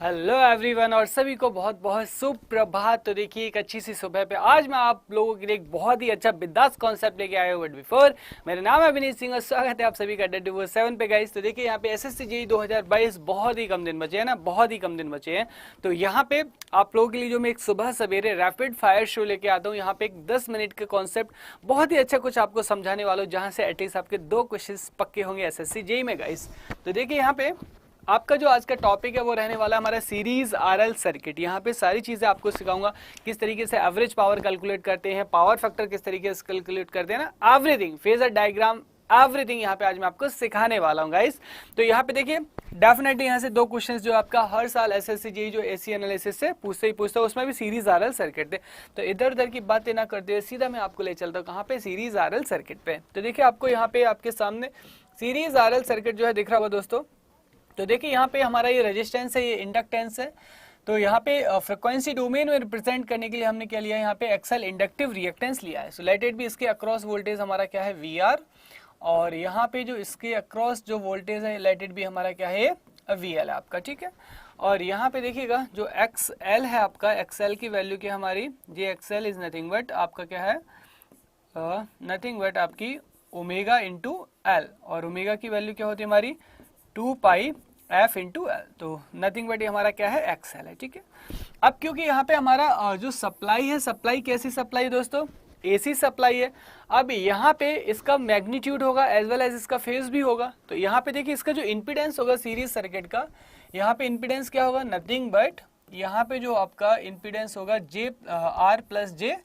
Hello everyone और सभी को बहुत बहुत सुप्रभात। तो देखिए एक अच्छी सी सुबह पे आज मैं आप लोगों के लिए एक बहुत ही अच्छा बिंदास कॉन्सेप्ट लेके आया हूँ। बट बिफोर, मेरा नाम है विनीत सिंह और स्वागत है आप सभी का DD7 पे गाइस। तो देखिए यहाँ पे SSC JEE 2022 बहुत ही कम दिन बचे हैं ना, बहुत ही कम दिन बचे हैं। तो यहाँ पे आप लोगों के लिए जो मैं एक सुबह सवेरे रैपिड फायर शो लेके आता हूँ, यहाँ पे एक 10 मिनट का कॉन्सेप्ट बहुत ही अच्छा कुछ आपको समझाने वाला हूँ, जहाँ से एटलीस्ट आपके 2 क्वेश्चन पक्के होंगे SSC JEE में गाइस। तो देखिए यहाँ पे आपका जो आज का टॉपिक है वो रहने वाला है हमारा सीरीज RL सर्किट। यहाँ पे सारी चीज़ें आपको सिखाऊंगा, किस तरीके से एवरेज पावर कैलकुलेट करते हैं, पावर फैक्टर किस तरीके से कैलकुलेट करते हैं ना, एवरीथिंग, फेजर डायग्राम, एवरीथिंग यहाँ पे आज मैं आपको सिखाने वाला हूँ गाइस। तो यहाँ पे देखिए डेफिनेटली यहाँ से 2 क्वेश्चंस जो आपका हर साल SSC JEE जो AC एनालिसिस से पूछते ही पूछते, उसमें भी सीरीज RL सर्किट थे। तो इधर उधर की बातें ना करते हुए सीधा मैं आपको ले चलता हूँ कहाँ पे, सीरीज RL सर्किट पे। तो देखिए आपको यहाँ पे आपके सामने सीरीज RL सर्किट जो है दिख रहा होगा दोस्तों। तो देखिए यहाँ पे हमारा ये रेजिस्टेंस है, ये इंडक्टेंस है। तो यहाँ पे फ्रीक्वेंसी डोमेन में रिप्रेजेंट करने के लिए हमने क्या लिया है, यहाँ पे XL इंडक्टिव रिएक्टेंस लिया है। सो लेट इट भी इसके अक्रॉस वोल्टेज हमारा क्या है, VR, और यहाँ पे जो इसके अक्रॉस जो वोल्टेज है लेट इट भी हमारा क्या है, VL है आपका, ठीक है। और यहाँ पे देखिएगा जो XL है आपका, XL की वैल्यू क्या हमारी, ये XL इज नथिंग बट आपका क्या है, नथिंग बट आपकी ओमेगा इंटू L, और ओमेगा की वैल्यू क्या होती है हमारी 2 पाई F इंटू L। तो नथिंग बट हमारा क्या है, XL है, ठीक है। अब क्योंकि यहाँ पे हमारा जो सप्लाई है, सप्लाई कैसी सप्लाई है दोस्तों, AC सप्लाई है। अब यहाँ पे इसका मैग्नीट्यूड होगा एज वेल एज इसका फेज भी होगा। तो यहाँ पे देखिए इसका जो इंपीडेंस होगा सीरीज सर्किट का, यहाँ पे इंपीडेंस क्या होगा, नथिंग बट यहाँ पे जो आपका इंपीडेंस होगा R plus J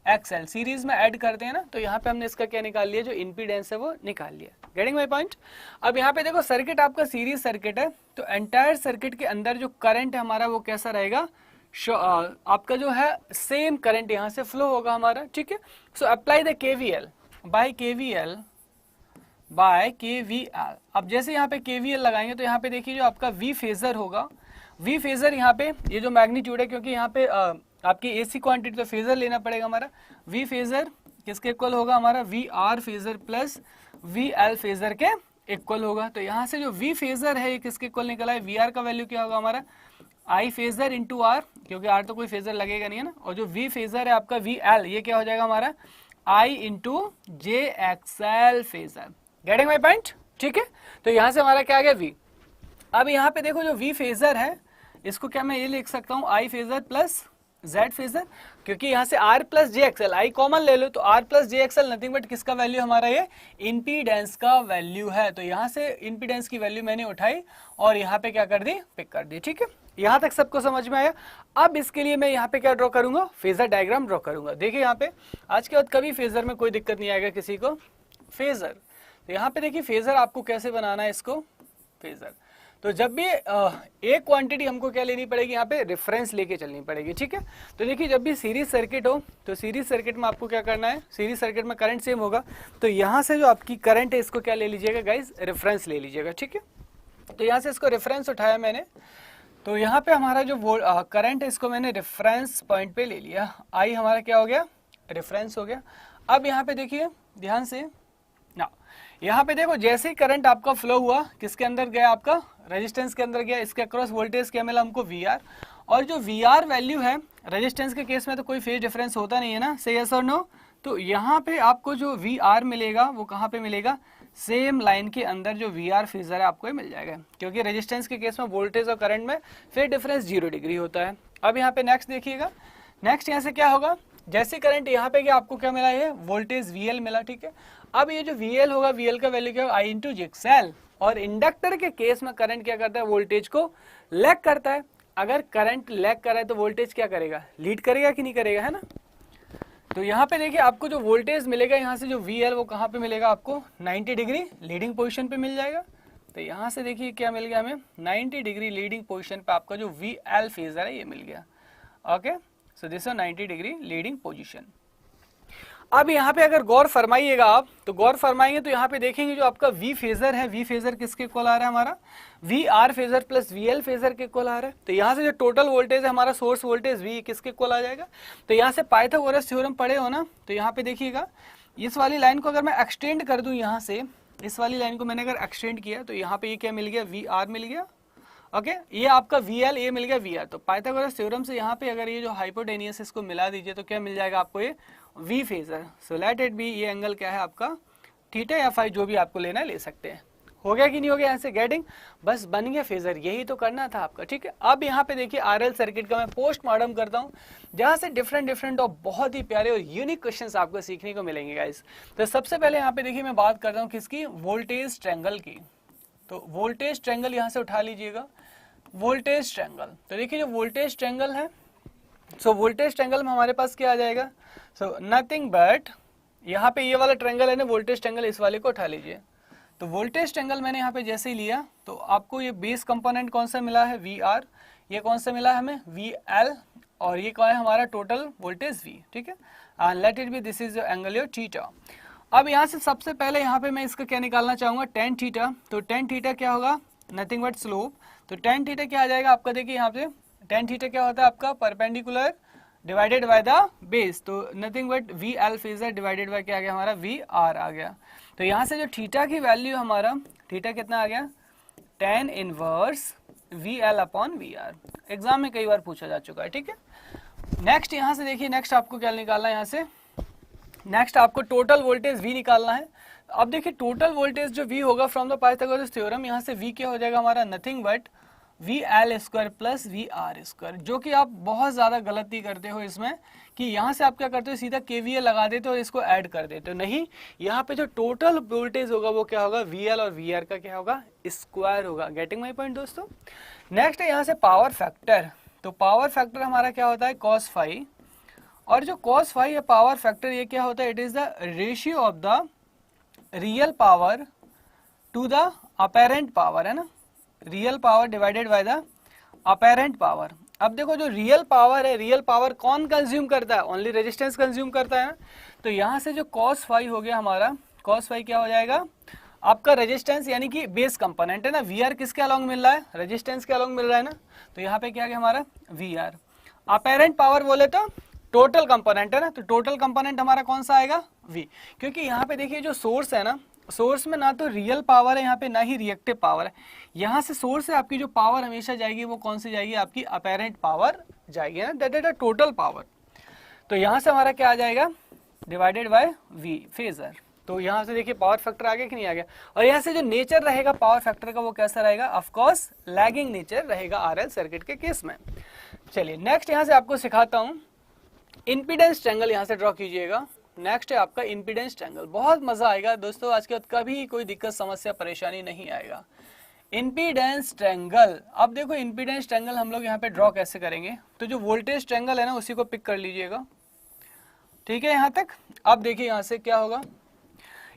XL, series में ऐड करते हैं ना। तो यहाँ पे हमने इसका क्या निकाल लिया, जो इंपीडेंस है वो निकाल लिया। Getting my point. अब यहाँ पे देखो सर्किट आपका सीरीज सर्किट है, तो एंटायर सर्किट के अंदर जो करंट है हमारा वो कैसा रहेगा, आपका जो है सेम करंट यहाँ से फ्लो होगा हमारा, ठीक है। So apply the KVL by KVL। अब जैसे यहाँ पे KVL लगाएंगे तो यहाँ पे देखिए जो आपका V फेजर होगा, V फेजर यहाँ पे ये जो मैग्नीट्यूड है, क्योंकि यहाँ पे आपकी AC क्वांटिटी तो फेजर लेना पड़ेगा हमारा, V फेजर किसके इक्वल होगा हमारा, VR phasor plus VL phasor के इक्वल होगा। तो यहाँ से जो V फेजर है ये किसके इक्वल निकला है, VR का वैल्यू क्या होगा हमारा, I फेजर इंटू R, क्योंकि R तो कोई फेजर लगेगा नहीं है ना, और जो V फेजर है आपका VL, ये क्या हो जाएगा हमारा I into JXL phasor. Getting my point, ठीक है। तो यहाँ से हमारा क्या आ गया V। अब यहाँ पे देखो जो V फेजर है इसको क्या मैं ये लिख सकता हूँ I phasor plus Z phasor, क्योंकि यहाँ से R plus JXL, I common ले लो तो R plus JXL nothing but किसका वैल्यू हमारा, ये इंपीडेंस का वैल्यू है। तो यहाँ से इंपीडेंस की वैल्यू मैंने उठाई और यहाँ पे क्या कर दी, पिक कर दी, ठीक है। यहाँ तक सबको समझ में आया। अब इसके लिए मैं यहाँ पे क्या ड्रॉ करूंगा, फेजर डायग्राम ड्रॉ करूंगा। देखिए यहाँ पे आज के बाद कभी फेजर में कोई दिक्कत नहीं आएगा किसी को, फेजर। तो यहाँ पे देखिए फेजर आपको कैसे बनाना है इसको, फेजर। तो जब भी एक क्वांटिटी हमको क्या लेनी पड़ेगी, यहाँ पे रेफरेंस लेके चलनी पड़ेगी, ठीक है। तो देखिए जब भी सीरीज सर्किट हो तो सीरीज सर्किट में आपको क्या करना है, सीरीज सर्किट में करंट सेम होगा, तो यहाँ से जो आपकी करंट है इसको क्या ले लीजिएगा गाइज, रेफरेंस ले लीजिएगा, ठीक है। तो यहाँ से इसको रेफरेंस उठाया मैंने, तो यहाँ पे हमारा जो करंट है इसको मैंने रेफरेंस पॉइंट पे ले लिया, आई हमारा क्या हो गया, रेफरेंस हो गया। अब यहाँ पे देखिए ध्यान से ना, यहाँ पे देखो जैसे ही करंट आपका फ्लो हुआ किसके अंदर गया, आपका रेजिस्टेंस के अंदर गया, इसके अक्रॉस वोल्टेज क्या मिला हमको, VR। और जो VR वैल्यू है रेजिस्टेंस के केस में तो कोई फेज डिफरेंस होता नहीं है ना, से यस और नो। तो यहाँ पे आपको जो VR मिलेगा वो कहाँ पे मिलेगा, सेम लाइन के अंदर जो VR फेजर है आपको मिल जाएगा, क्योंकि रेजिस्टेंस के केस में वोल्टेज और करंट में फेज डिफरेंस 0 डिग्री होता है। अब यहाँ पे नेक्स्ट देखिएगा, नेक्स्ट यहाँ से क्या होगा, जैसे करंट यहाँ पे क्या आपको क्या मिला है, वोल्टेज VL मिला, ठीक है। अब ये जो VL होगा, VL का वैल्यू क्या होगा, I इंटू JXL। और इंडक्टर के केस में करंट क्या करता है, वोल्टेज को लैग करता है। अगर करंट लैग कर रहा है तो वोल्टेज क्या करेगा, लीड करेगा कि नहीं करेगा, है ना। तो यहाँ पे देखिए आपको जो वोल्टेज मिलेगा यहाँ से जो VL वो कहाँ पे मिलेगा आपको, 90 डिग्री लीडिंग पोजीशन पे मिल जाएगा। तो यहाँ से देखिए क्या मिल गया हमें, 90 डिग्री लीडिंग पोजीशन पे आपका जो VL फेजर है ये मिल गया। Okay, so this 90 degree leading position. अब यहाँ पे अगर गौर फरमाइएगा आप, तो गौर फरमाएंगे तो यहाँ पे देखेंगे जो आपका V फेजर है, V फेजर किसके इक्वल आ रहा है हमारा, VR phasor plus VL phasor के इक्वल आ रहा है। तो यहाँ से जो टोटल वोल्टेज है हमारा सोर्स वोल्टेज V किसके इक्वल आ जाएगा। तो यहाँ से पाइथागोरस थ्योरम पढ़े हो ना, तो यहाँ पे देखिएगा इस वाली लाइन को अगर मैं एक्सटेंड कर दूं, यहाँ से इस वाली लाइन को मैंने अगर एक्सटेंड किया तो यहाँ पे ये क्या मिल गया, VR मिल गया। ओके ये आपका VL, ये मिल गया VR। तो पाइथागोरस थ्योरम से यहाँ पे अगर ये जो हाइपोटेनियस इसको मिला दीजिए तो क्या मिल जाएगा आपको, ये V phasor. So let it be, ये एंगल क्या है आपका थीटा या फाई, जो भी आपको लेना है ले सकते हैं। हो गया कि नहीं हो गया यहाँ से गेटिंग, बस बन गया फेजर, यही तो करना था आपका। ठीक है, अब यहाँ पे देखिए RL सर्किट का मैं पोस्टमार्टम करता हूँ, जहाँ से डिफरेंट और बहुत ही प्यारे और यूनिक क्वेश्चंस आपको सीखने को मिलेंगे गाइस। तो सबसे पहले यहाँ पे देखिए मैं बात करता हूँ किसकी, वोल्टेज ट्रायंगल की। तो वोल्टेज ट्रायंगल यहाँ से उठा लीजिएगा, वोल्टेज ट्रायंगल। तो देखिए जो वोल्टेज ट्रायंगल है, सो वोल्टेज ट्रायंगल में हमारे पास क्या आ जाएगा, सो नथिंग बट यहाँ पे ये वाला ट्रायंगल है ना वोल्टेज ट्रायंगल, इस वाले को उठा लीजिए। तो वोल्टेज ट्रायंगल मैंने यहाँ पे जैसे ही लिया तो आपको ये बेस कंपोनेंट कौन सा मिला है, VR, ये कौन सा मिला है हमें, VL, और ये कौन है हमारा टोटल वोल्टेज V। ठीक है, and let it be this is angle your theta. अब यहाँ से सबसे पहले यहाँ पे मैं इसका क्या निकालना चाहूंगा, tan थीटा। तो tan थीटा क्या होगा, नथिंग बट स्लोप। तो tan थीटा क्या आ जाएगा आपका, देखिए यहाँ पे tan थीटा क्या होता है आपका, perpendicular divided by the base. तो nothing but VL phasor divided by क्या आ गया हमारा, VR आ गया। तो यहाँ से जो थीटा की वैल्यू हमारा, थीटा कितना आ गया, tan inverse VL upon VR। Exam में कई बार पूछा जा चुका है। ठीक है, नेक्स्ट यहाँ से देखिए, नेक्स्ट आपको क्या निकालना है, यहाँ से नेक्स्ट आपको टोटल वोल्टेज V निकालना है। अब देखिए टोटल वोल्टेज जो V होगा फ्रॉम द पाइथागोरस थ्योरम, यहाँ से V क्या हो जाएगा हमारा, nothing but VL square plus VR square. जो कि आप बहुत ज़्यादा गलती करते हो इसमें, कि यहाँ से आप क्या करते हो, सीधा KVL लगा देते हो और इसको ऐड कर देते हो। नहीं, यहाँ पे जो टोटल वोल्टेज होगा वो क्या होगा, VL और VR का क्या होगा, स्क्वायर होगा। गेटिंग माई पॉइंट दोस्तों। नेक्स्ट है यहाँ से पावर फैक्टर। तो पावर फैक्टर हमारा क्या होता है, cos फाई। और जो cos फाई है पावर फैक्टर, ये क्या होता है, it is the ratio of the real power to the apparent power, है ना, real power divided by the apparent power. अब देखो जो रियल पावर है, रियल पावर कौन कंज्यूम करता है, ओनली रेजिस्टेंस कंज्यूम करता है। तो यहाँ से जो cos फाई हो गया हमारा, cos फाई क्या हो जाएगा आपका, रेजिस्टेंस यानी कि बेस कंपोनेंट है ना, VR किसके अलॉन्ग मिल रहा है, रेजिस्टेंस के अलॉन्ग मिल रहा है ना। तो यहाँ पे क्या आ गया हमारा VR। अपेरेंट पावर बोले तो टोटल कंपोनेंट है ना, तो टोटल कंपोनेंट हमारा कौन सा आएगा, V। क्योंकि यहाँ पे देखिए जो सोर्स है ना, सोर्स में ना तो रियल पावर है यहाँ पे, ना ही रिएक्टिव पावर है। यहाँ से सोर्स से आपकी जो पावर हमेशा जाएगी वो कौन सी जाएगी, आपकी अपेरेंट पावर जाएगी ना, that is the total power. तो यहाँ से हमारा क्या आ जाएगा, डिवाइडेड बाय V फेजर। तो यहाँ से देखिए पावर फैक्टर आ गया कि नहीं आ गया। और यहाँ से जो नेचर रहेगा पावर फैक्टर का वो कैसा रहेगा, ऑफ कोर्स लैगिंग नेचर रहेगा RL सर्किट के केस में। चलिए नेक्स्ट यहाँ से आपको सिखाता हूँ इंपीडेंस ट्रायंगल, यहाँ से ड्रॉ कीजिएगा। नेक्स्ट है आपका इंपीडेंस ट्रायंगल, बहुत मजा आएगा दोस्तों, आज के बाद कभी कोई दिक्कत समस्या परेशानी नहीं आएगा। इंपीडेंस ट्रायंगल, अब देखो इंपीडेंस ट्रायंगल हम लोग यहाँ पे ड्रॉ कैसे करेंगे। तो जो वोल्टेज ट्रायंगल है ना उसी को पिक कर लीजिएगा, ठीक है यहाँ तक। अब देखिए यहाँ से क्या होगा,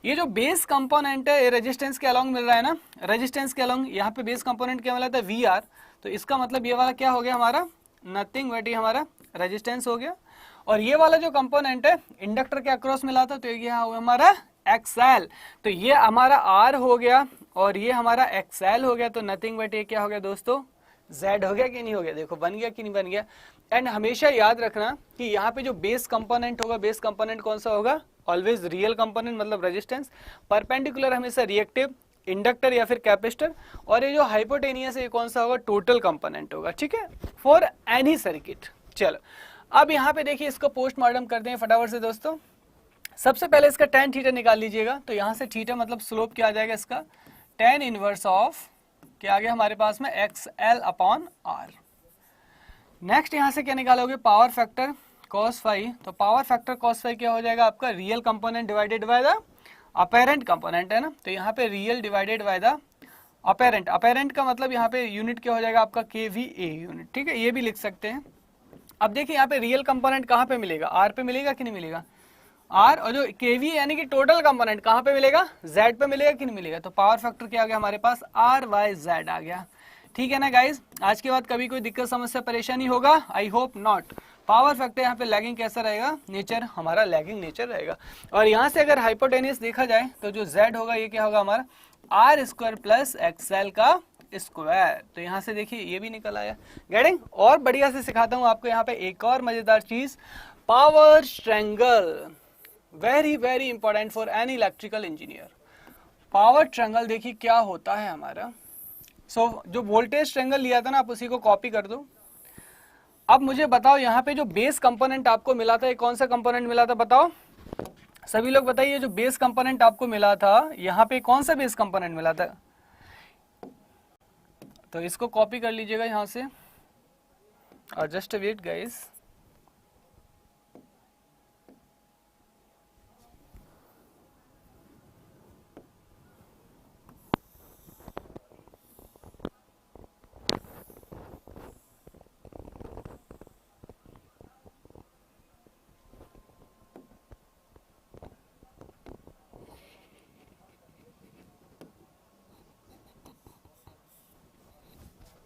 ये जो बेस कंपोनेंट है ये रेजिस्टेंस के अलॉन्ग मिल रहा है ना, रेजिस्टेंस के अलॉन्ग यहाँ पे बेस कंपोनेंट क्या मिला था, VR। तो इसका मतलब ये वाला क्या हो गया हमारा, नथिंग बट ये हमारा रेजिस्टेंस हो गया। और ये वाला जो कंपोनेंट है इंडक्टर के अक्रॉस मिला था, तो ये हमारा XL। तो ये हमारा R हो गया और ये हमारा XL हो गया। तो नथिंग बट ये क्या हो गया दोस्तों, Z हो गया कि नहीं हो गया, देखो बन गया कि नहीं बन गया। एंड हमेशा याद रखना कि यहाँ पे जो बेस कंपोनेंट होगा, बेस कंपोनेंट कौन सा होगा, ऑलवेज रियल कंपोनेंट मतलब रेजिस्टेंस, परपेंडिकुलर हमेशा रिएक्टिव, इंडक्टर या फिर कैपेसिटर, और ये जो हाइपोटेनियस है ये कौन सा होगा, टोटल कंपोनेंट होगा। ठीक है, फॉर एनी सर्किट। चलो अब यहाँ पे देखिए इसको पोस्टमार्टम करते हैं फटाफट से दोस्तों। सबसे पहले इसका tan थीटा निकाल लीजिएगा। तो यहाँ से थीटा मतलब स्लोप क्या आ जाएगा इसका, tan इनवर्स ऑफ क्या आ गया हमारे पास में, XL अपॉन R। नेक्स्ट यहाँ से क्या निकालोगे, पावर फैक्टर cos फाई। तो पावर फैक्टर cos फाई क्या हो जाएगा आपका, real component divided by the apparent component, है ना। तो यहाँ पे real divided by the apparent, apparent का मतलब यहाँ पे यूनिट क्या हो जाएगा आपका, KVA यूनिट। ठीक है, ये भी लिख सकते हैं। अब देखिए यहाँ पे रियल कंपोनेंट कहाँ पे मिलेगा, R पे मिलेगा कि नहीं मिलेगा, R। और जो KVA यानी कि टोटल कंपोनेंट कहाँ पे मिलेगा, Z पे मिलेगा कि नहीं मिलेगा। तो पावर फैक्टर क्या आ गया हमारे पास, RYZ आ गया। ठीक है ना गाइज, आज के बाद कभी कोई दिक्कत समस्या परेशानी होगा, I hope not. Power factor यहाँ पे लैगिंग कैसा रहेगा, नेचर हमारा लैगिंग नेचर रहेगा। और यहाँ से अगर हाइपोटेनियस देखा जाए तो जो Z होगा ये क्या होगा हमारा, R स्क्वायर प्लस XL का स्क्वायर। तो यहाँ से देखिए ये भी निकल आया। गेटिंग, और बढ़िया से सिखाता हूँ आपको यहाँ पे एक और मजेदार चीज, power triangle, very very important for any electrical engineer. Power triangle देखिए क्या होता है हमारा, सो जो वोल्टेज ट्रायंगल लिया था ना, आप उसी को कॉपी कर दो। अब मुझे बताओ यहाँ पे जो बेस कंपोनेंट आपको मिला था, ये कौन सा कंपोनेंट मिला था बताओ, सभी लोग बताइए। जो बेस कंपोनेंट आपको मिला था यहाँ पे कौन सा बेस कंपोनेंट मिला था? तो इसको कॉपी कर लीजिएगा यहाँ से, और just wait guys.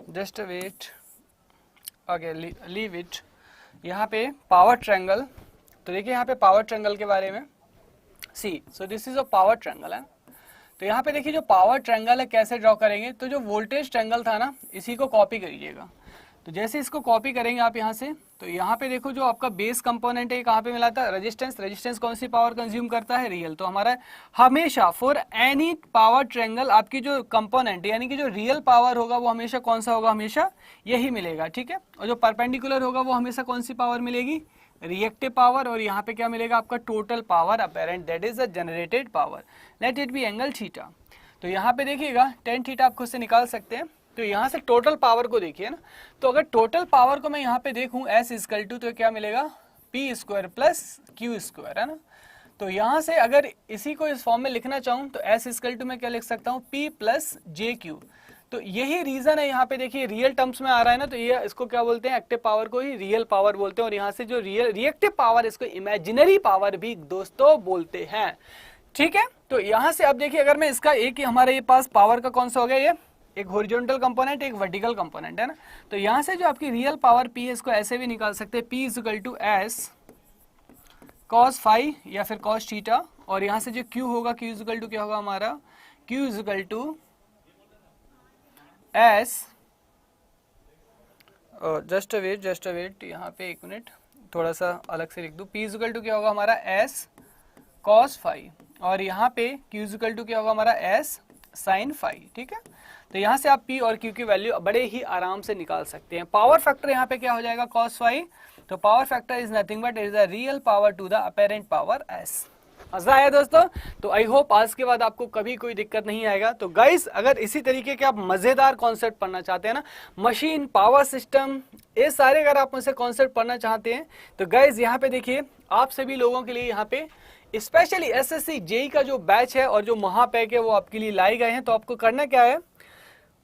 Just wait, okay leave it. यहाँ पे पावर ट्रायंगल, तो देखिए यहाँ पे पावर ट्रायंगल के बारे में, see so this is a power triangle है। तो यहाँ पे देखिए जो पावर ट्रायंगल है कैसे ड्रॉ करेंगे, तो जो वोल्टेज ट्रायंगल था ना, इसी को कॉपी करिएगा। तो जैसे इसको कॉपी करेंगे आप यहाँ से, तो यहाँ पे देखो जो आपका बेस कंपोनेंट है कहाँ पे मिला था, रेजिस्टेंस। रेजिस्टेंस कौन सी पावर कंज्यूम करता है, रियल। तो हमारा हमेशा फॉर एनी पावर ट्रायंगल आपकी जो कंपोनेंट यानी कि जो रियल पावर होगा वो हमेशा कौन सा होगा, हमेशा यही मिलेगा, ठीक है। और जो परपेंडिकुलर होगा वो हमेशा कौन सी पावर मिलेगी, रिएक्टिव पावर। और यहाँ पे क्या मिलेगा आपका, total power apparent, that is the generated power, let it be angle theta. तो यहाँ पे देखिएगा टेन थीटा आप खुद से निकाल सकते हैं। तो यहाँ से टोटल पावर को देखिए ना, तो अगर टोटल पावर को मैं यहाँ पे देखूँ एस इक्वल टू, तो क्या मिलेगा, P square plus Q square, है ना। तो यहाँ से अगर इसी को इस फॉर्म में लिखना चाहूँ तो एस इक्वल टू मैं क्या लिख सकता हूँ, पी प्लस जे क्यू। तो यही रीजन है, यहाँ पे देखिए रियल टर्म्स में आ रहा है ना, तो ये इसको क्या बोलते हैं, एक्टिव पावर को ही रियल पावर बोलते हैं। और यहाँ से जो रिएक्टिव पावर, इसको इमेजिनरी पावर भी दोस्तों बोलते हैं, ठीक है। तो यहाँ से अब देखिए, अगर मैं इसका एक ही, हमारे पास पावर का कौन सा हो गया, ये एक हॉरिजॉन्टल कंपोनेंट, एक वर्टिकल कंपोनेंट, है ना। तो यहाँ से जो आपकी रियल पावर P है, इसको ऐसे भी निकाल सकते हैं, P equal to S cos phi या फिर कॉस थीटा। और यहाँ से जो Q होगा, Q इक्वल टू क्या होगा हमारा, Q equal to S, just wait, यहाँ पे एक मिनट, थोड़ा सा अलग से लिख दूँ। P इक्वल टू क्या होगा हमारा, एस कॉस फाई, और यहाँ पे Q इक्वल टू क्या होगा हमारा, एस साइन फाई, ठीक है। तो यहाँ से आप P और Q की वैल्यू बड़े ही आराम से निकाल सकते हैं। पावर फैक्टर यहाँ पे क्या हो जाएगा, cos फाई। तो power factor is nothing but is the real power to the apparent power S। मजा आया दोस्तों? तो आई होप आज के बाद आपको कभी कोई दिक्कत नहीं आएगा। तो गाइस, अगर इसी तरीके के आप मजेदार कॉन्सेप्ट पढ़ना चाहते हैं ना, मशीन, पावर सिस्टम, ये सारे अगर आप मुझसे कॉन्सेप्ट पढ़ना चाहते हैं, तो गाइस यहाँ पे देखिए, आप सभी लोगों के लिए यहाँ पे स्पेशली एसएससी जेई का जो बैच है और जो महापैक है वो आपके लिए लाए गए हैं। तो आपको करना क्या है,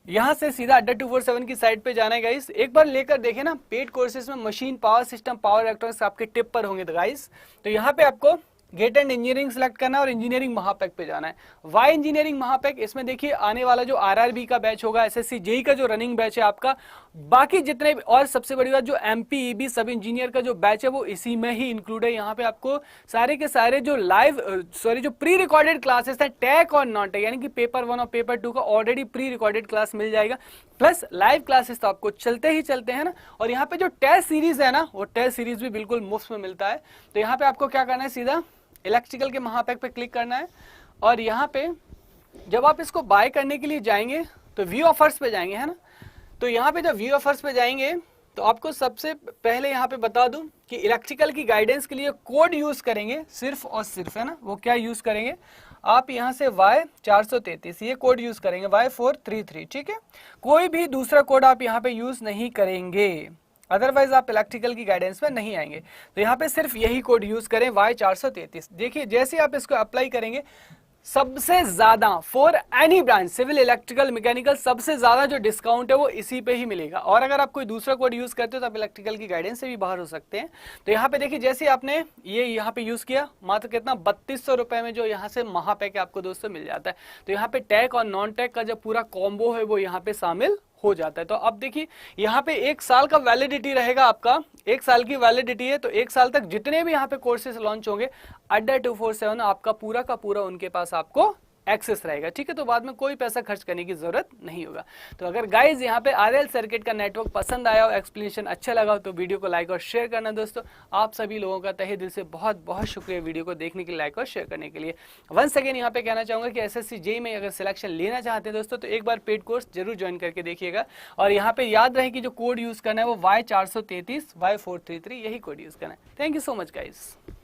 यहाँ से सीधा अड्डा 247 की साइट पे जाना है गाइस। एक बार लेकर देखें ना, पेड कोर्सेज में machine, power system, power electronics आपके टिप पर होंगे। तो गाइस, तो यहाँ पे आपको गेट एंड इंजीनियरिंग सेलेक्ट करना है और इंजीनियरिंग महापैक पे जाना है। वाई इंजीनियरिंग महापैक, इसमें देखिए आने वाला जो आरआरबी का बैच होगा, एसएससी जेई का जो रनिंग बैच है आपका, बाकी जितने भी, और सबसे बड़ी बात जो एमपीईबी सब इंजीनियर का जो बैच है वो इसी में ही इंक्लूड है। यहाँ पे आपको सारे के सारे जो जो प्री रिकॉर्डेड क्लासेस है, टैक और नॉन टैक, यानी कि पेपर 1 और पेपर 2 का ऑलरेडी प्री रिकॉर्डेड क्लास मिल जाएगा, प्लस लाइव क्लासेस तो आपको चलते ही चलते हैं ना। और यहाँ पे जो टेस्ट सीरीज है ना, वो टेस्ट सीरीज भी बिल्कुल मुफ्त में मिलता है। तो यहाँ पे आपको क्या करना है, सीधा इलेक्ट्रिकल के महापैक पे क्लिक करना है, और यहाँ पे जब आप इसको बाय करने के लिए जाएंगे तो व्यू ऑफर्स पे जाएंगे, है ना। तो यहाँ पे जब व्यू ऑफर्स पे जाएंगे तो आपको सबसे पहले यहाँ पे बता दूं कि इलेक्ट्रिकल की गाइडेंस के लिए कोड यूज करेंगे सिर्फ और सिर्फ, है ना। वो क्या यूज करेंगे, आप यहाँ से Y433 ये कोड यूज करेंगे, Y433, ठीक है। कोई भी दूसरा कोड आप यहाँ पे यूज नहीं करेंगे, अदरवाइज आप इलेक्ट्रिकल की गाइडेंस में नहीं आएंगे। तो यहाँ पे सिर्फ यही कोड यूज करें, Y433। देखिए जैसे आप इसको अप्लाई करेंगे, सबसे ज्यादा for any branch, civil, electrical, mechanical, सबसे ज्यादा जो डिस्काउंट है वो इसी पे ही मिलेगा। और अगर आप कोई दूसरा कोड यूज करते हो तो आप इलेक्ट्रिकल की गाइडेंस से भी बाहर हो सकते हैं। तो यहाँ पे देखिए, जैसे आपने ये यहाँ पे यूज किया, मात्र कितना 3200 रुपए में जो यहाँ से महापैक आपको दोस्तों मिल जाता है। तो यहाँ पे टैक और नॉन टैक का जो पूरा कॉम्बो है वो यहाँ पे शामिल हो जाता है। तो अब देखिए यहाँ पे 1 साल का वैलिडिटी रहेगा आपका, 1 साल की वैलिडिटी है। तो 1 साल तक जितने भी यहाँ पे कोर्सेज लॉन्च होंगे, अड्डा 247 आपका पूरा का पूरा उनके पास आपको एक्सेस रहेगा, ठीक है। तो बाद में कोई पैसा खर्च करने की जरूरत नहीं होगा। तो अगर गाइज यहाँ पे आरएल सर्किट का नेटवर्क पसंद आया हो, एक्सप्लेनेशन अच्छा लगा हो, तो वीडियो को लाइक और शेयर करना दोस्तों। आप सभी लोगों का तहे दिल से बहुत बहुत शुक्रिया वीडियो को देखने के लिए, लाइक और शेयर करने के लिए। वंस अगेन यहाँ पे कहना चाहूंगा कि एसएससी जेईई में अगर सिलेक्शन लेना चाहते हैं दोस्तों, तो एक बार पेड कोर्स जरूर ज्वाइन करके देखिएगा। और यहाँ पे याद रहे कि जो कोड यूज करना है वो Y433 Y433 यही कोड यूज करना है। Thank you so much guys.